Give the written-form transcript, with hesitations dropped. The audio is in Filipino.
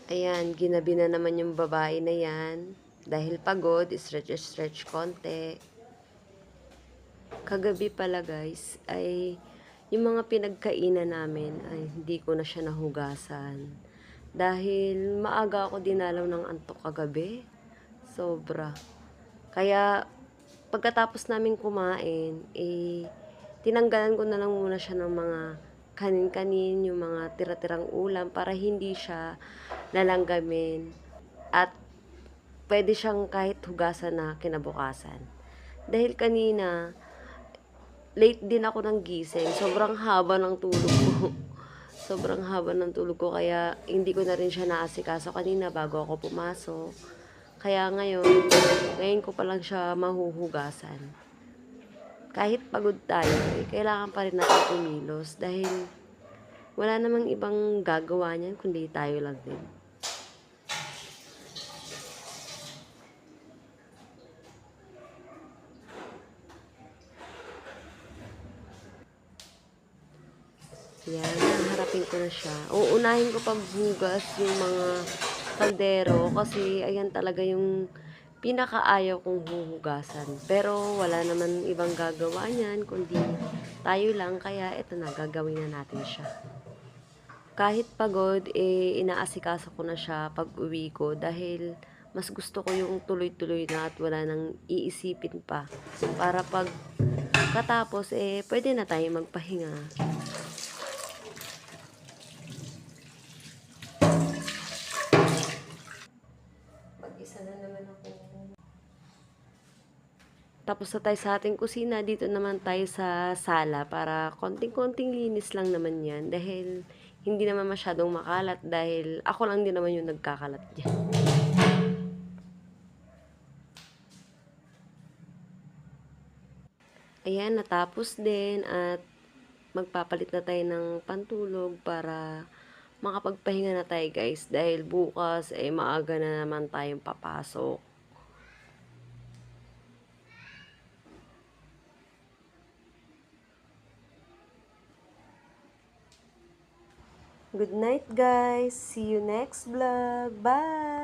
Ayan, ginabi na naman yung babae na yan. Dahil pagod, stretch konti. Kagabi pala guys, ay yung mga pinagkainan namin ay hindi ko na siya nahugasan. Dahil maaga ako dinalaw ng antok kagabi. Sobra. Kaya pagkatapos namin kumain, tinanggalan ko na lang muna siya ng mga kanin-kanin, yung mga tira-tirang ulam para hindi siya lalanggamin at pwede siyang kahit hugasan na kinabukasan. Dahil kanina, late din ako ng gising. Sobrang haba ng tulog ko. Sobrang haba ng tulog ko kaya hindi ko na rin siya naasikaso kanina bago ako pumasok. Kaya ngayon ko pa lang siya mahuhugasan. Kahit pagod tayo, kailangan pa rin natin kumilos dahil wala namang ibang gagawa niyan kundi tayo lang din. Yan, harapin ko na siya. Uunahin ko pang hugas yung mga kaldero kasi ayan talaga yung pinakaayaw kong huhugasan. Pero wala naman ibang gagawa niyan kundi tayo lang kaya eto na gagawin na natin siya. Kahit pagod, inaasikaso ko na siya pag uwi ko dahil mas gusto ko yung tuloy-tuloy na at wala nang iisipin pa. Para pag katapos, pwede na tayo magpahinga. Mag-isa na naman ako. Tapos na tayo sa ating kusina, dito naman tayo sa sala para konting-konting linis lang naman yan dahil hindi naman masyadong makalat dahil ako lang din naman yung nagkakalat dyan. Ayan, natapos din at magpapalit na tayo ng pantulog para makapagpahinga na tayo guys dahil bukas maaga na naman tayong papasok. Good night guys. See you next vlog. Bye!